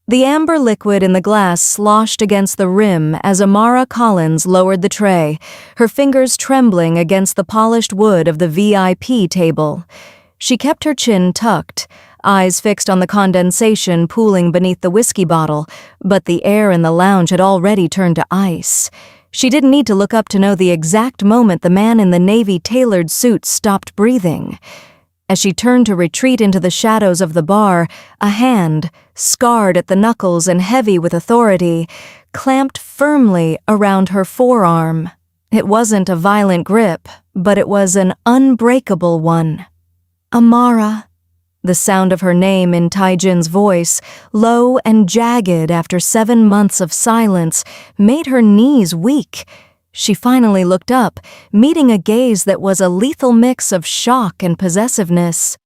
The amber liquid in the glass sloshed against the rim as Amara Collins lowered the tray, her fingers trembling against the polished wood of the VIP table. She kept her chin tucked, eyes fixed on the condensation pooling beneath the whiskey bottle, but the air in the lounge had already turned to ice. She didn't need to look up to know the exact moment the man in the navy-tailored suit stopped breathing. As she turned to retreat into the shadows of the bar, a hand, scarred at the knuckles and heavy with authority, clamped firmly around her forearm. It wasn't a violent grip, but it was an unbreakable one. Amara. The sound of her name in Tae-jin's voice, low and jagged after 7 months of silence, made her knees weak. She finally looked up, meeting a gaze that was a lethal mix of shock and possessiveness.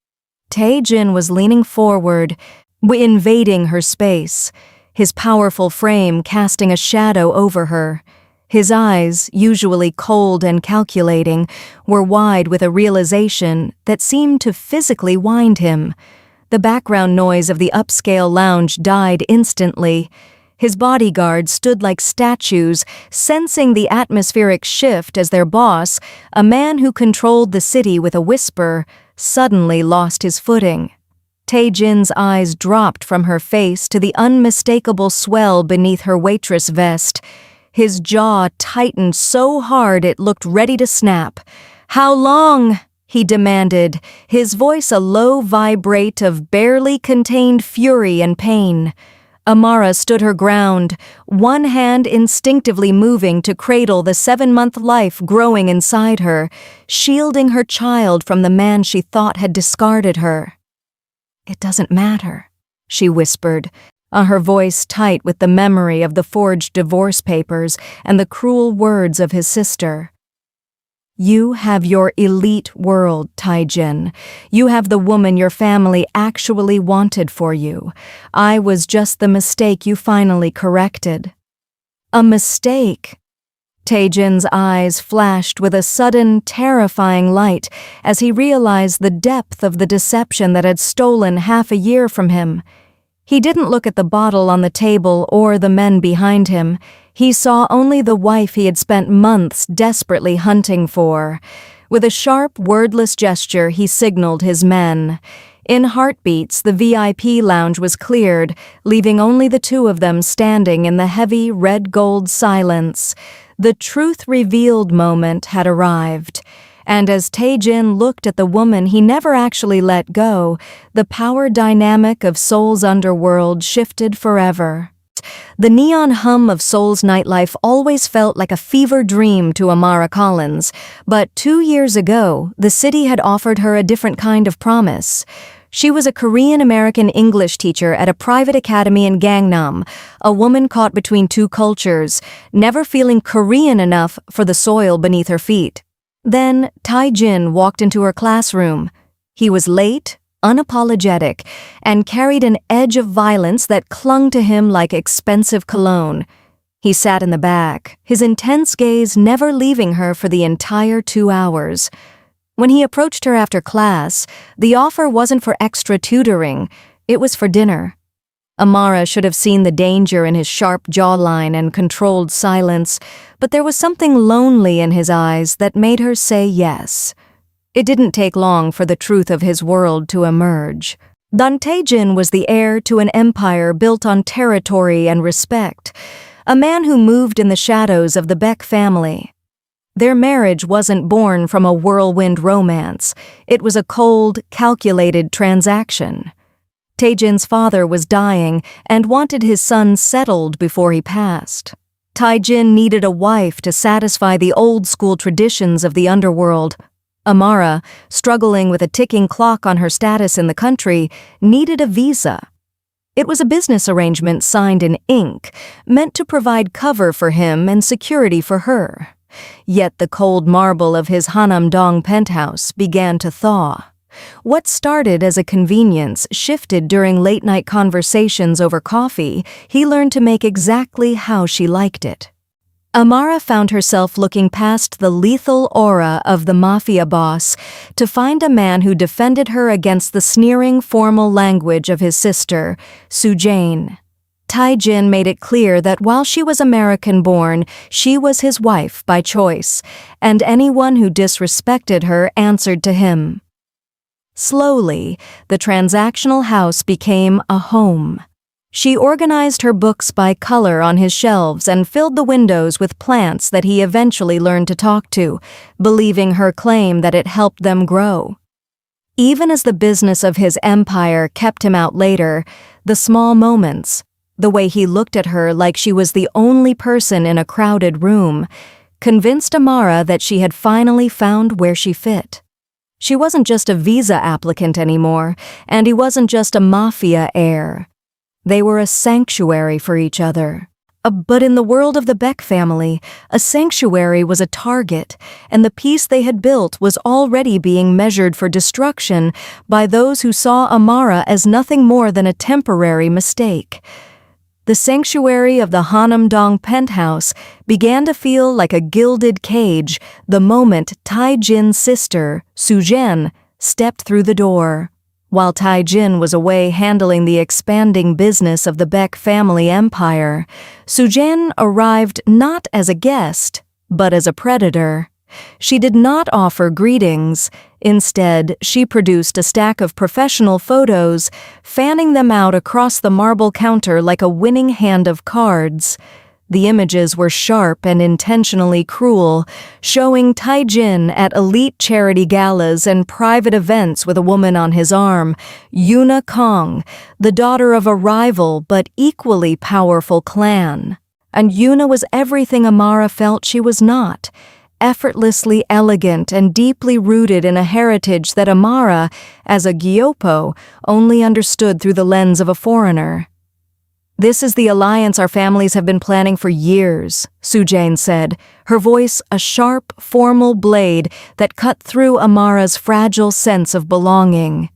Tae-jin was leaning forward, invading her space, his powerful frame casting a shadow over her. His eyes, usually cold and calculating, were wide with a realization that seemed to physically wind him. The background noise of the upscale lounge died instantly. His bodyguards stood like statues, sensing the atmospheric shift as their boss, a man who controlled the city with a whisper, suddenly lost his footing. Tae-jin's eyes dropped from her face to the unmistakable swell beneath her waitress vest. His jaw tightened so hard it looked ready to snap. "How long?" he demanded, his voice a low vibrate of barely contained fury and pain. Amara stood her ground, one hand instinctively moving to cradle the 7-month life growing inside her, shielding her child from the man she thought had discarded her. "It doesn't matter," she whispered, her voice tight with the memory of the forged divorce papers and the cruel words of his sister. "You have your elite world, Tae-jin. You have the woman your family actually wanted for you. I was just the mistake you finally corrected." "A mistake?" Tae-jin's eyes flashed with a sudden, terrifying light as he realized the depth of the deception that had stolen half a year from him. He didn't look at the bottle on the table or the men behind him. He saw only the wife he had spent months desperately hunting for. With a sharp, wordless gesture, he signaled his men. In heartbeats, the VIP lounge was cleared, leaving only the two of them standing in the heavy red-gold silence. The truth-revealed moment had arrived. And as Tae-jin looked at the woman he never actually let go, the power dynamic of Seoul's underworld shifted forever. The neon hum of Seoul's nightlife always felt like a fever dream to Amara Collins, but 2 years ago, the city had offered her a different kind of promise. She was a Korean-American English teacher at a private academy in Gangnam, a woman caught between two cultures, never feeling Korean enough for the soil beneath her feet. Then Tae-jin walked into her classroom. He was late, unapologetic, and carried an edge of violence that clung to him like expensive cologne. He sat in the back, his intense gaze never leaving her for the entire 2 hours. When he approached her after class, the offer wasn't for extra tutoring, it was for dinner. Amara should have seen the danger in his sharp jawline and controlled silence, but there was something lonely in his eyes that made her say yes. It didn't take long for the truth of his world to emerge. Tae-jin was the heir to an empire built on territory and respect, a man who moved in the shadows of the Beck family. Their marriage wasn't born from a whirlwind romance. It was a cold, calculated transaction. Tae-jin's father was dying and wanted his son settled before he passed. Tae-jin needed a wife to satisfy the old-school traditions of the underworld. Amara, struggling with a ticking clock on her status in the country, needed a visa. It was a business arrangement signed in ink, meant to provide cover for him and security for her. Yet the cold marble of his Hanam-dong penthouse began to thaw. What started as a convenience shifted during late-night conversations over coffee. He learned to make exactly how she liked it. Amara found herself looking past the lethal aura of the Mafia boss to find a man who defended her against the sneering formal language of his sister, Soo-jane. Tae-jin made it clear that while she was American-born, she was his wife by choice, and anyone who disrespected her answered to him. Slowly, the transactional house became a home. She organized her books by color on his shelves and filled the windows with plants that he eventually learned to talk to, believing her claim that it helped them grow. Even as the business of his empire kept him out later, the small moments, the way he looked at her like she was the only person in a crowded room, convinced Amara that she had finally found where she fit. She wasn't just a visa applicant anymore, and he wasn't just a Mafia heir. They were a sanctuary for each other. But in the world of the Beck family, a sanctuary was a target, and the peace they had built was already being measured for destruction by those who saw Amara as nothing more than a temporary mistake. The sanctuary of the Hanam-dong penthouse began to feel like a gilded cage the moment Tae-jin's sister, Soo-jin, stepped through the door. While Tae-jin was away handling the expanding business of the Beck family empire, Soo-jin arrived not as a guest, but as a predator. She did not offer greetings. Instead, she produced a stack of professional photos, fanning them out across the marble counter like a winning hand of cards. The images were sharp and intentionally cruel, showing Tae-jin at elite charity galas and private events with a woman on his arm, Yoona Kong, the daughter of a rival but equally powerful clan. And Yoona was everything Amara felt she was not, effortlessly elegant and deeply rooted in a heritage that Amara, as a Gyopo, only understood through the lens of a foreigner. "This is the alliance our families have been planning for years," Soo-jin said, her voice a sharp, formal blade that cut through Amara's fragile sense of belonging.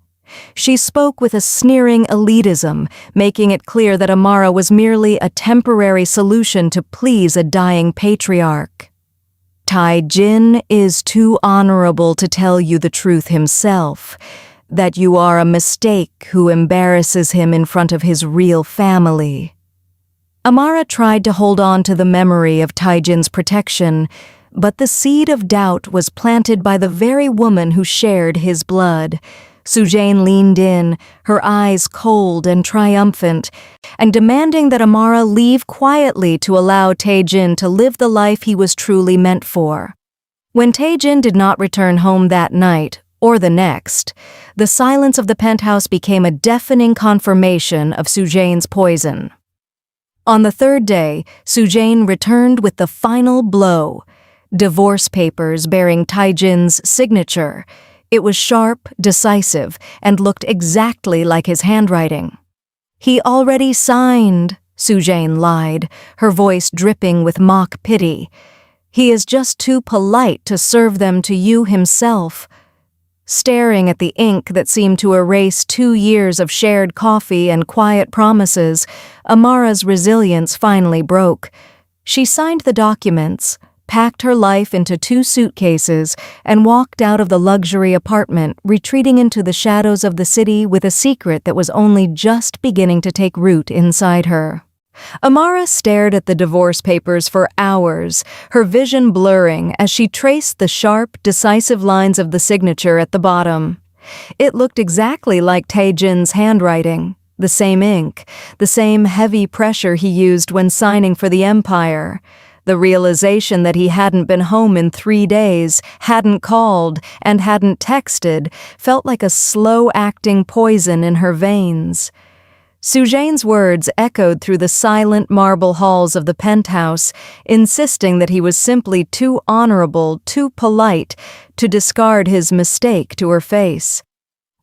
She spoke with a sneering elitism, making it clear that Amara was merely a temporary solution to please a dying patriarch. "Tae-jin is too honorable to tell you the truth himself, that you are a mistake who embarrasses him in front of his real family." Amara tried to hold on to the memory of Tae-jin's protection, but the seed of doubt was planted by the very woman who shared his blood. Soo-jin leaned in, her eyes cold and triumphant, and demanding that Amara leave quietly to allow Tae-jin to live the life he was truly meant for. When Tae-jin did not return home that night, or the next, the silence of the penthouse became a deafening confirmation of Soo-jin's poison. On the third day, Soo-jin returned with the final blow: divorce papers bearing Tae-jin's signature. It was sharp, decisive, and looked exactly like his handwriting. "He already signed," Soo-jin lied, her voice dripping with mock pity. "He is just too polite to serve them to you himself." Staring at the ink that seemed to erase 2 years of shared coffee and quiet promises, Amara's resilience finally broke. She signed the documents, packed her life into 2 suitcases, and walked out of the luxury apartment, retreating into the shadows of the city with a secret that was only just beginning to take root inside her. Amara stared at the divorce papers for hours, her vision blurring as she traced the sharp, decisive lines of the signature at the bottom. It looked exactly like Tae-jin's handwriting, the same ink, the same heavy pressure he used when signing for the empire. The realization that he hadn't been home in 3 days, hadn't called, and hadn't texted felt like a slow-acting poison in her veins. Soo-jin's words echoed through the silent marble halls of the penthouse, insisting that he was simply too honorable, too polite, to discard his mistake to her face.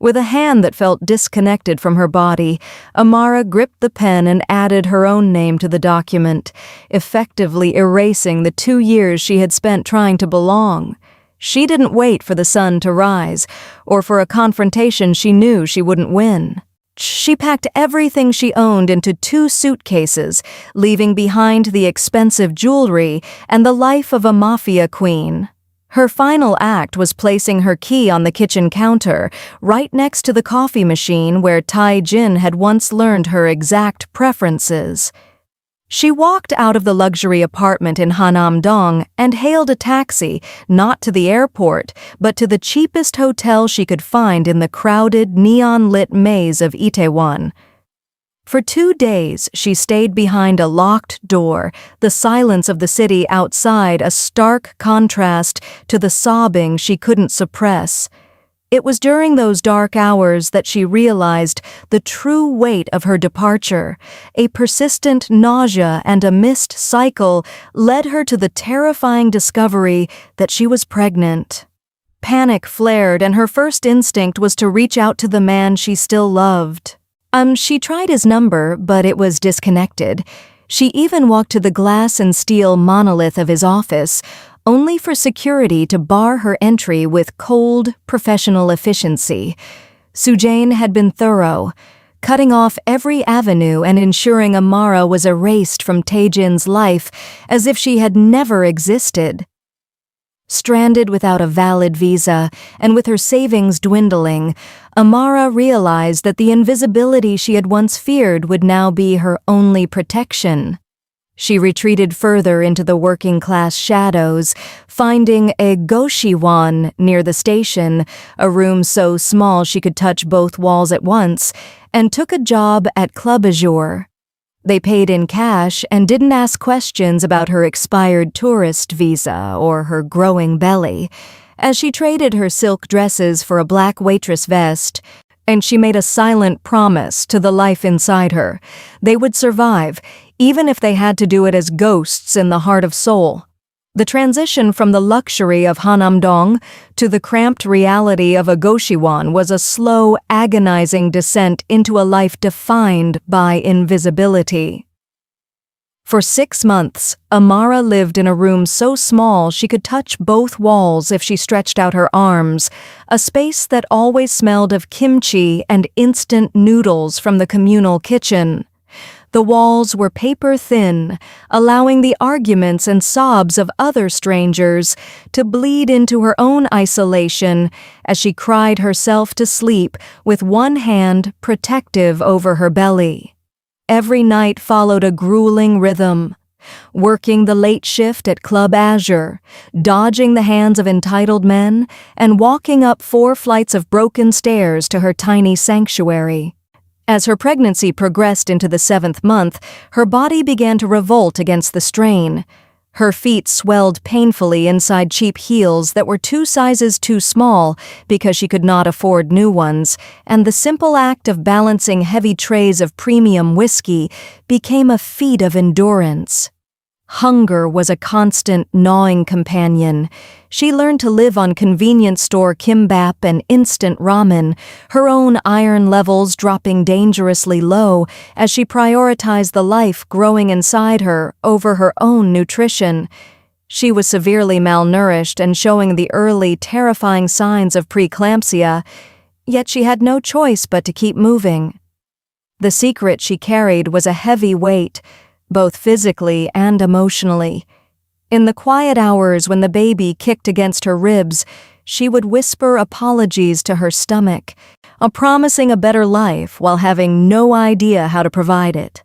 With a hand that felt disconnected from her body, Amara gripped the pen and added her own name to the document, effectively erasing the 2 years she had spent trying to belong. She didn't wait for the sun to rise, or for a confrontation she knew she wouldn't win. She packed everything she owned into 2 suitcases, leaving behind the expensive jewelry and the life of a Mafia queen. Her final act was placing her key on the kitchen counter, right next to the coffee machine where Tae-jin had once learned her exact preferences. She walked out of the luxury apartment in Hanam-dong and hailed a taxi, not to the airport, but to the cheapest hotel she could find in the crowded, neon-lit maze of Itaewon. For 2 days, she stayed behind a locked door, the silence of the city outside a stark contrast to the sobbing she couldn't suppress. It was during those dark hours that she realized the true weight of her departure. A persistent nausea and a missed cycle led her to the terrifying discovery that she was pregnant. Panic flared, and her first instinct was to reach out to the man she still loved. She tried his number, but it was disconnected. She even walked to the glass and steel monolith of his office, only for security to bar her entry with cold, professional efficiency. Soo-jae had been thorough, cutting off every avenue and ensuring Amara was erased from Tae-jin's life as if she had never existed. Stranded without a valid visa, and with her savings dwindling, Amara realized that the invisibility she had once feared would now be her only protection. She retreated further into the working-class shadows, finding a goshiwon near the station, a room so small she could touch both walls at once, and took a job at Club Azure. They paid in cash and didn't ask questions about her expired tourist visa or her growing belly. As she traded her silk dresses for a black waitress vest, and she made a silent promise to the life inside her. They would survive, even if they had to do it as ghosts in the heart of Seoul. The transition from the luxury of Hanam-dong to the cramped reality of a goshiwon was a slow, agonizing descent into a life defined by invisibility. For 6 months, Amara lived in a room so small she could touch both walls if she stretched out her arms, a space that always smelled of kimchi and instant noodles from the communal kitchen. The walls were paper-thin, allowing the arguments and sobs of other strangers to bleed into her own isolation as she cried herself to sleep with one hand protective over her belly. Every night followed a grueling rhythm. Working the late shift at Club Azure, dodging the hands of entitled men, and walking up 4 flights of broken stairs to her tiny sanctuary. As her pregnancy progressed into the 7th month, her body began to revolt against the strain. Her feet swelled painfully inside cheap heels that were 2 sizes too small because she could not afford new ones, and the simple act of balancing heavy trays of premium whiskey became a feat of endurance. Hunger was a constant, gnawing companion. She learned to live on convenience store kimbap and instant ramen, her own iron levels dropping dangerously low as she prioritized the life growing inside her over her own nutrition. She was severely malnourished and showing the early, terrifying signs of preeclampsia, yet she had no choice but to keep moving. The secret she carried was a heavy weight, both physically and emotionally. In the quiet hours when the baby kicked against her ribs, she would whisper apologies to her stomach, promising a better life while having no idea how to provide it.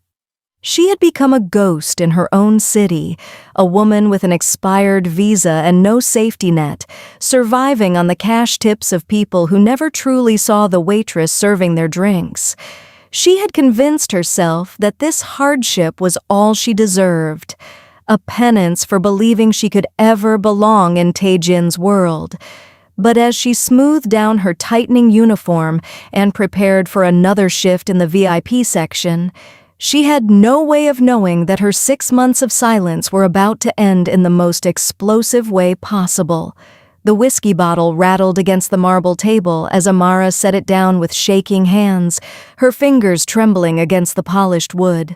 She had become a ghost in her own city, a woman with an expired visa and no safety net, surviving on the cash tips of people who never truly saw the waitress serving their drinks. She had convinced herself that this hardship was all she deserved, a penance for believing she could ever belong in Tae-jin's world. But as she smoothed down her tightening uniform and prepared for another shift in the VIP section, she had no way of knowing that her 6 months of silence were about to end in the most explosive way possible. The whiskey bottle rattled against the marble table as Amara set it down with shaking hands, her fingers trembling against the polished wood.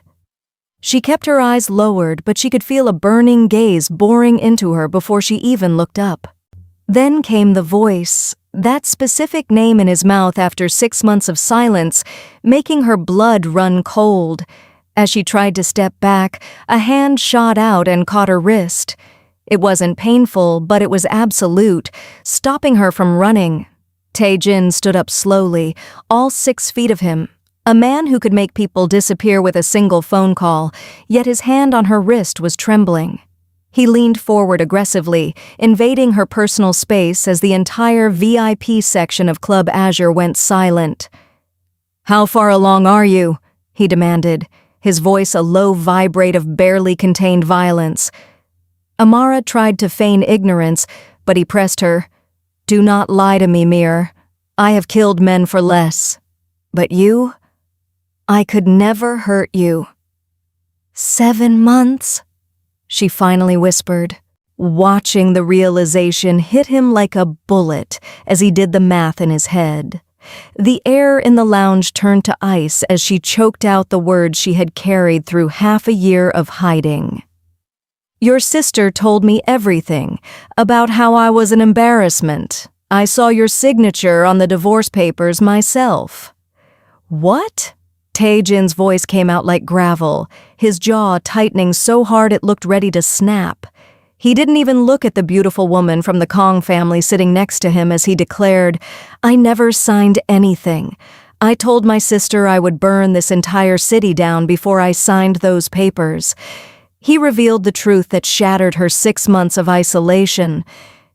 She kept her eyes lowered, but she could feel a burning gaze boring into her before she even looked up. Then came the voice, that specific name in his mouth after 6 months of silence, making her blood run cold. As she tried to step back, a hand shot out and caught her wrist. It wasn't painful, but it was absolute, stopping her from running. Tae-jin stood up slowly, all 6 feet of him. A man who could make people disappear with a single phone call, yet his hand on her wrist was trembling. He leaned forward aggressively, invading her personal space as the entire VIP section of Club Azure went silent. "How far along are you?" he demanded, his voice a low vibrate of barely contained violence. Amara tried to feign ignorance, but he pressed her. "Do not lie to me, Mir. I have killed men for less. But you? I could never hurt you." 7 months? She finally whispered, watching the realization hit him like a bullet as he did the math in his head. The air in the lounge turned to ice as she choked out the words she had carried through half a year of hiding. "Your sister told me everything, about how I was an embarrassment. I saw your signature on the divorce papers myself." "What?" Tae-jin's voice came out like gravel, his jaw tightening so hard it looked ready to snap. He didn't even look at the beautiful woman from the Kong family sitting next to him as he declared, "I never signed anything. I told my sister I would burn this entire city down before I signed those papers." He revealed the truth that shattered her 6 months of isolation.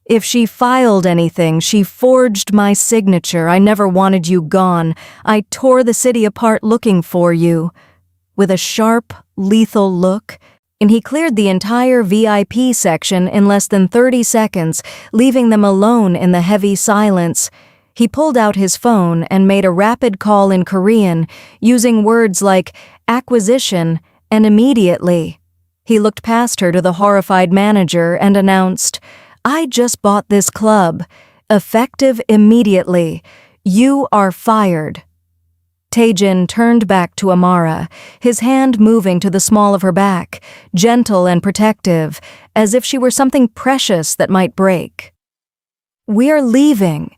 "If she filed anything, she forged my signature. I never wanted you gone. I tore the city apart looking for you." With a sharp, lethal look, and he cleared the entire VIP section in less than 30 seconds, leaving them alone in the heavy silence. He pulled out his phone and made a rapid call in Korean, using words like acquisition and immediately. He looked past her to the horrified manager and announced, "I just bought this club. Effective immediately. You are fired." Tae-jin turned back to Amara, his hand moving to the small of her back, gentle and protective, as if she were something precious that might break. "We're leaving,"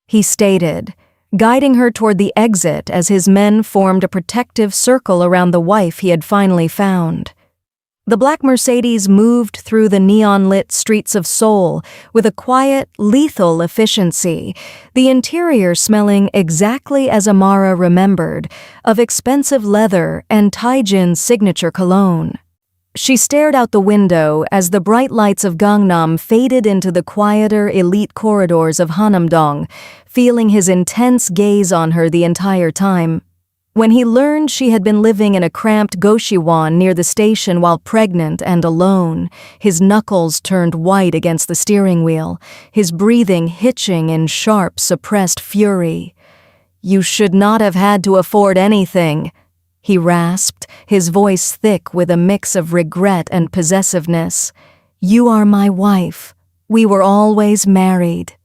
he stated, guiding her toward the exit as his men formed a protective circle around the wife he had finally found. The black Mercedes moved through the neon-lit streets of Seoul with a quiet, lethal efficiency, the interior smelling exactly as Amara remembered, of expensive leather and Tae-jin's signature cologne. She stared out the window as the bright lights of Gangnam faded into the quieter, elite corridors of Hanamdong, feeling his intense gaze on her the entire time. When he learned she had been living in a cramped goshiwon near the station while pregnant and alone, his knuckles turned white against the steering wheel, his breathing hitching in sharp, suppressed fury. "You should not have had to afford anything," he rasped, his voice thick with a mix of regret and possessiveness. "You are my wife. We were always married."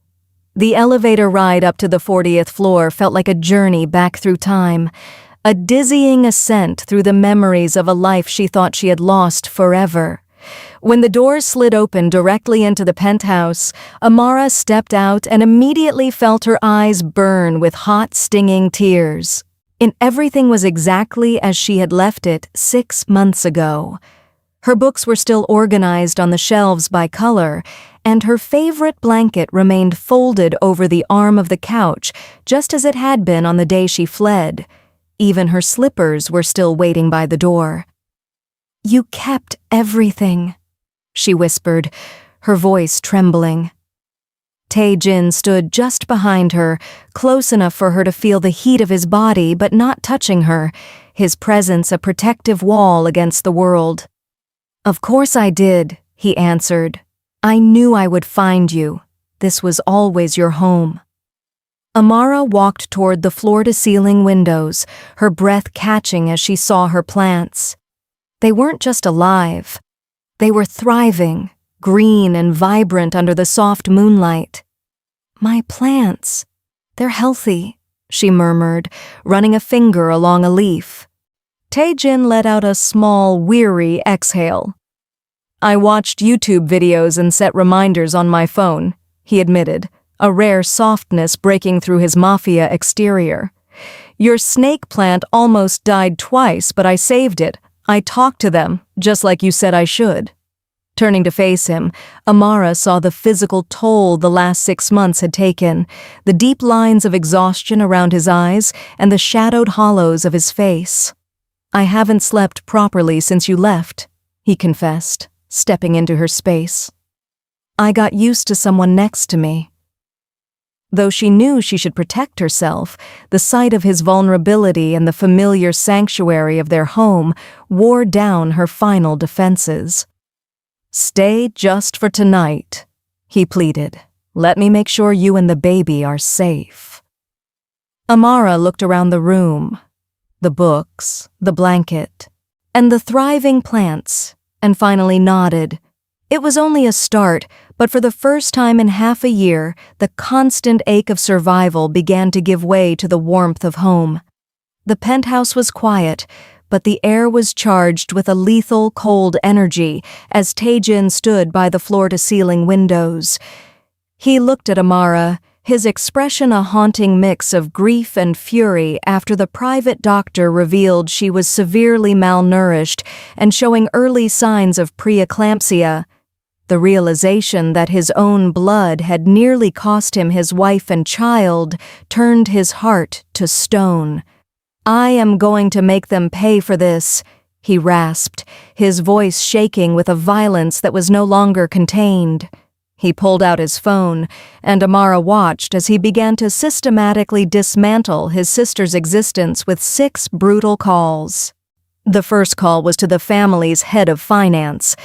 The elevator ride up to the 40th floor felt like a journey back through time, a dizzying ascent through the memories of a life she thought she had lost forever. When the doors slid open directly into the penthouse, Amara stepped out and immediately felt her eyes burn with hot, stinging tears. And everything was exactly as she had left it 6 months ago. Her books were still organized on the shelves by color, and her favorite blanket remained folded over the arm of the couch, just as it had been on the day she fled. Even her slippers were still waiting by the door. "You kept everything," she whispered, her voice trembling. Tae-jin stood just behind her, close enough for her to feel the heat of his body but not touching her, his presence a protective wall against the world. "Of course I did," he answered. "I knew I would find you. This was always your home." Amara walked toward the floor-to-ceiling windows, her breath catching as she saw her plants. They weren't just alive. They were thriving, green and vibrant under the soft moonlight. "My plants. They're healthy," she murmured, running a finger along a leaf. Tae-jin let out a small, weary exhale. "I watched YouTube videos and set reminders on my phone," he admitted, a rare softness breaking through his Mafia exterior. "Your snake plant almost died twice, but I saved it. I talked to them, just like you said I should." Turning to face him, Amara saw the physical toll the last 6 months had taken, the deep lines of exhaustion around his eyes and the shadowed hollows of his face. "I haven't slept properly since you left," he confessed, stepping into her space. "I got used to someone next to me." Though she knew she should protect herself, the sight of his vulnerability and the familiar sanctuary of their home wore down her final defenses. "Stay just for tonight," he pleaded. "Let me make sure you and the baby are safe." Amara looked around the room, the books, the blanket, and the thriving plants, and finally nodded. It was only a start, but for the first time in half a year, the constant ache of survival began to give way to the warmth of home. The penthouse was quiet, but the air was charged with a lethal cold energy as Tae-jin stood by the floor-to-ceiling windows. He looked at Amara, his expression a haunting mix of grief and fury after the private doctor revealed she was severely malnourished and showing early signs of preeclampsia. The realization that his own blood had nearly cost him his wife and child turned his heart to stone. "I am going to make them pay for this," he rasped, his voice shaking with a violence that was no longer contained. He pulled out his phone, and Amara watched as he began to systematically dismantle his sister's existence with 6 brutal calls. The first call was to the family's head of finance.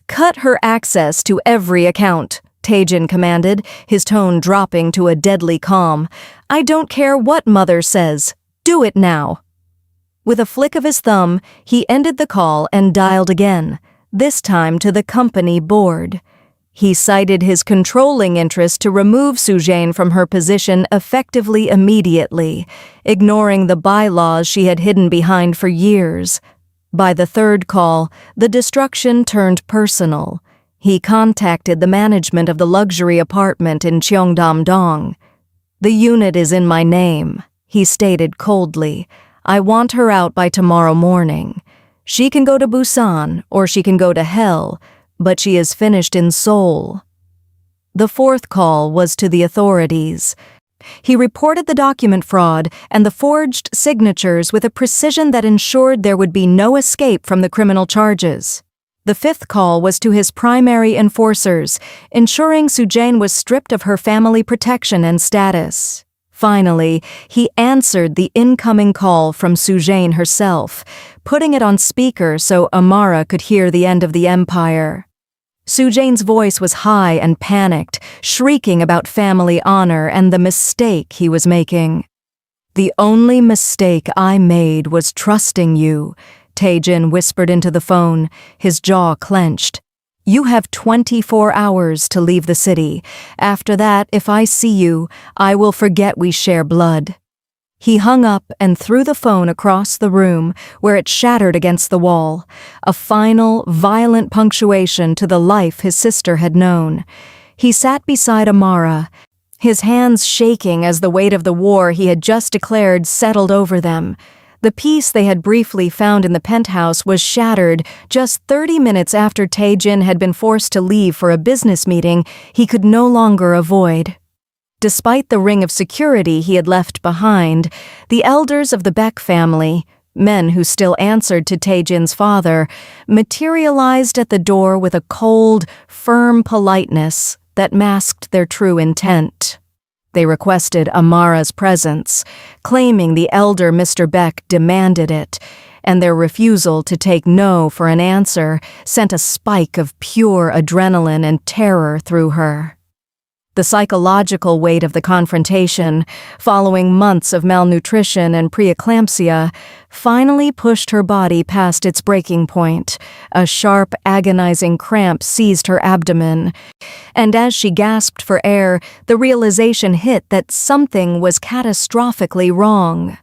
"Cut her access to every account," Tae-jin commanded, his tone dropping to a deadly calm. "I don't care what Mother says. Do it now." With a flick of his thumb, he ended the call and dialed again, this time to the company board. He cited his controlling interest to remove Soo-jae from her position effectively immediately, ignoring the bylaws she had hidden behind for years. By the third call, the destruction turned personal. He contacted the management of the luxury apartment in Cheongdam-dong. "The unit is in my name," he stated coldly. "I want her out by tomorrow morning. She can go to Busan or she can go to hell, but she is finished in Seoul." The fourth call was to the authorities. He reported the document fraud and the forged signatures with a precision that ensured there would be no escape from the criminal charges. The fifth call was to his primary enforcers, ensuring Soo-jae was stripped of her family protection and status. Finally, he answered the incoming call from Soo-jae herself, putting it on speaker so Amara could hear the end of the empire. Soo-jae's voice was high and panicked, shrieking about family honor and the mistake he was making. "The only mistake I made was trusting you," Tae-jin whispered into the phone, his jaw clenched. "You have 24 hours to leave the city. After that, if I see you, I will forget we share blood." He hung up and threw the phone across the room, where it shattered against the wall, a final, violent punctuation to the life his sister had known. He sat beside Amara, his hands shaking as the weight of the war he had just declared settled over them. The peace they had briefly found in the penthouse was shattered just 30 minutes after Tae-jin had been forced to leave for a business meeting he could no longer avoid. Despite the ring of security he had left behind, the elders of the Beck family, men who still answered to Tae-jin's father, materialized at the door with a cold, firm politeness that masked their true intent. They requested Amara's presence, claiming the elder Mr. Beck demanded it, and their refusal to take no for an answer sent a spike of pure adrenaline and terror through her. The psychological weight of the confrontation, following months of malnutrition and preeclampsia, finally pushed her body past its breaking point. A sharp, agonizing cramp seized her abdomen, and as she gasped for air, the realization hit that something was catastrophically wrong.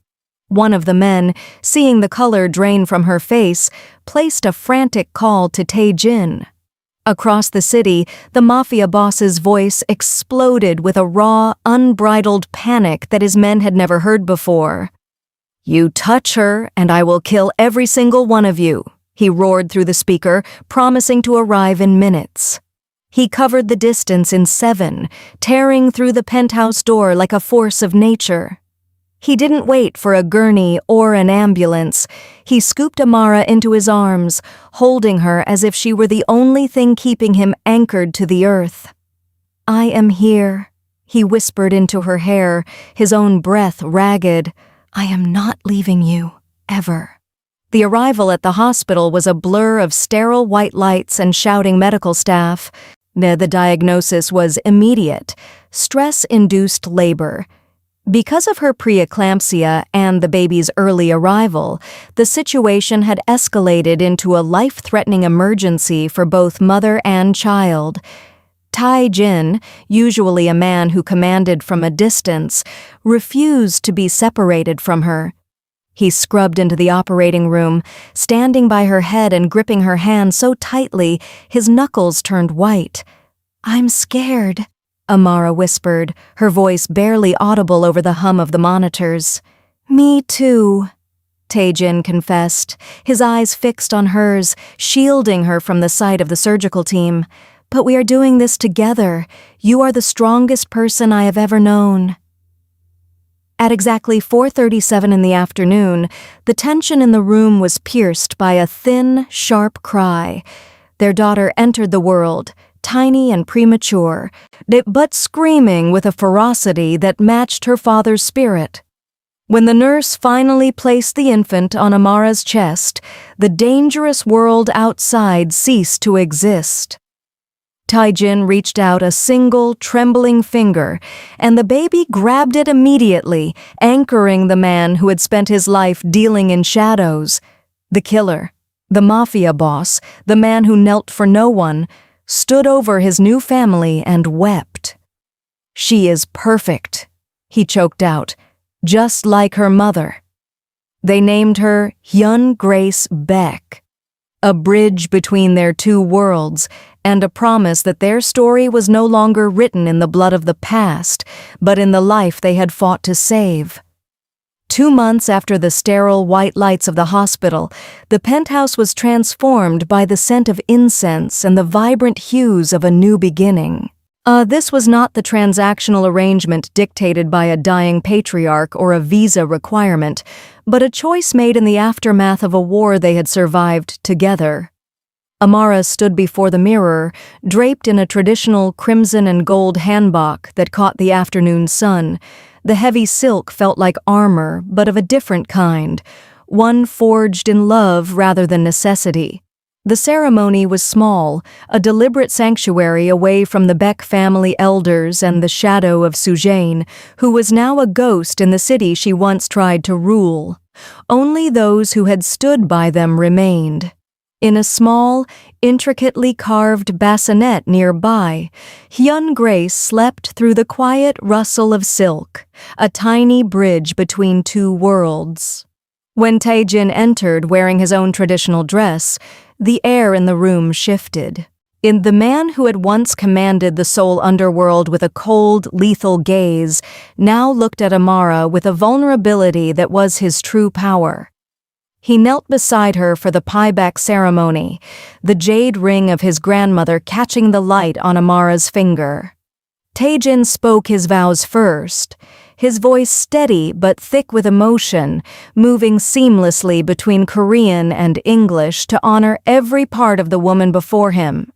One of the men, seeing the color drain from her face, placed a frantic call to Tae-jin. Across the city, the Mafia boss's voice exploded with a raw, unbridled panic that his men had never heard before. "You touch her, and I will kill every single one of you," he roared through the speaker, promising to arrive in minutes. He covered the distance in 7, tearing through the penthouse door like a force of nature. He didn't wait for a gurney or an ambulance. He scooped Amara into his arms, holding her as if she were the only thing keeping him anchored to the earth. "I am here," he whispered into her hair, his own breath ragged. "I am not leaving you, ever." The arrival at the hospital was a blur of sterile white lights and shouting medical staff. The diagnosis was immediate: stress-induced labor. Because of her preeclampsia and the baby's early arrival, the situation had escalated into a life-threatening emergency for both mother and child. Tae-jin, usually a man who commanded from a distance, refused to be separated from her. He scrubbed into the operating room, standing by her head and gripping her hand so tightly his knuckles turned white. "I'm scared," Amara whispered, her voice barely audible over the hum of the monitors. "Me too," Tae-jin confessed, his eyes fixed on hers, shielding her from the sight of the surgical team. "But we are doing this together. You are the strongest person I have ever known." At exactly 4:37 in the afternoon, the tension in the room was pierced by a thin, sharp cry. Their daughter entered the world, tiny and premature, but screaming with a ferocity that matched her father's spirit. When the nurse finally placed the infant on Amara's chest, the dangerous world outside ceased to exist. Tae-jin reached out a single, trembling finger, and the baby grabbed it immediately, anchoring the man who had spent his life dealing in shadows. The killer, the Mafia boss, the man who knelt for no one, stood over his new family and wept. "She is perfect," he choked out, "just like her mother." They named her Hyun Grace Beck, a bridge between their two worlds, and a promise that their story was no longer written in the blood of the past, but in the life they had fought to save. 2 months after the sterile white lights of the hospital, the penthouse was transformed by the scent of incense and the vibrant hues of a new beginning. This was not the transactional arrangement dictated by a dying patriarch or a visa requirement, but a choice made in the aftermath of a war they had survived together. Amara stood before the mirror, draped in a traditional crimson and gold hanbok that caught the afternoon sun. The heavy silk felt like armor, but of a different kind, one forged in love rather than necessity. The ceremony was small, a deliberate sanctuary away from the Beck family elders and the shadow of Sujane, who was now a ghost in the city she once tried to rule. Only those who had stood by them remained. In a small, intricately carved bassinet nearby, Hyun Grace slept through the quiet rustle of silk, a tiny bridge between two worlds. When Tae-jin entered wearing his own traditional dress, the air in the room shifted. The man who had once commanded the soul underworld with a cold, lethal gaze now looked at Amara with a vulnerability that was his true power. He knelt beside her for the pieback ceremony, the jade ring of his grandmother catching the light on Amara's finger. Tae-jin spoke his vows first, his voice steady but thick with emotion, moving seamlessly between Korean and English to honor every part of the woman before him.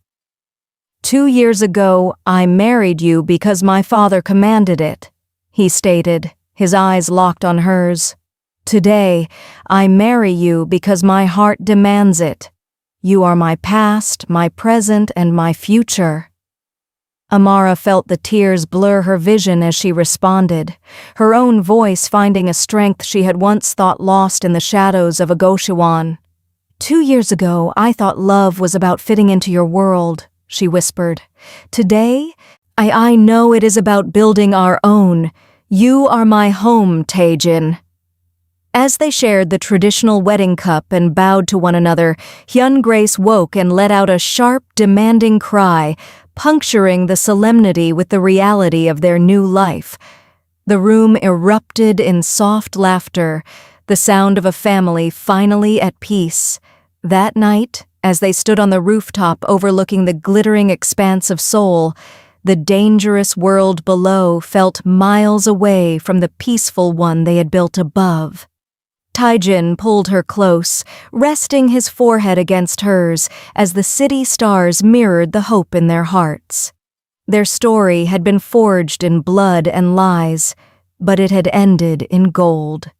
2 years ago, I married you because my father commanded it, he stated, his eyes locked on hers. Today, I marry you because my heart demands it. You are my past, my present, and my future. Amara felt the tears blur her vision as she responded, her own voice finding a strength she had once thought lost in the shadows of a Goshiwan. 2 years ago, I thought love was about fitting into your world, she whispered. Today, I know it is about building our own. You are my home, Tae-jin. As they shared the traditional wedding cup and bowed to one another, Hyun Grace woke and let out a sharp, demanding cry, puncturing the solemnity with the reality of their new life. The room erupted in soft laughter, the sound of a family finally at peace. That night, as they stood on the rooftop overlooking the glittering expanse of Seoul, the dangerous world below felt miles away from the peaceful one they had built above. Tae-jin pulled her close, resting his forehead against hers as the city stars mirrored the hope in their hearts. Their story had been forged in blood and lies, but it had ended in gold.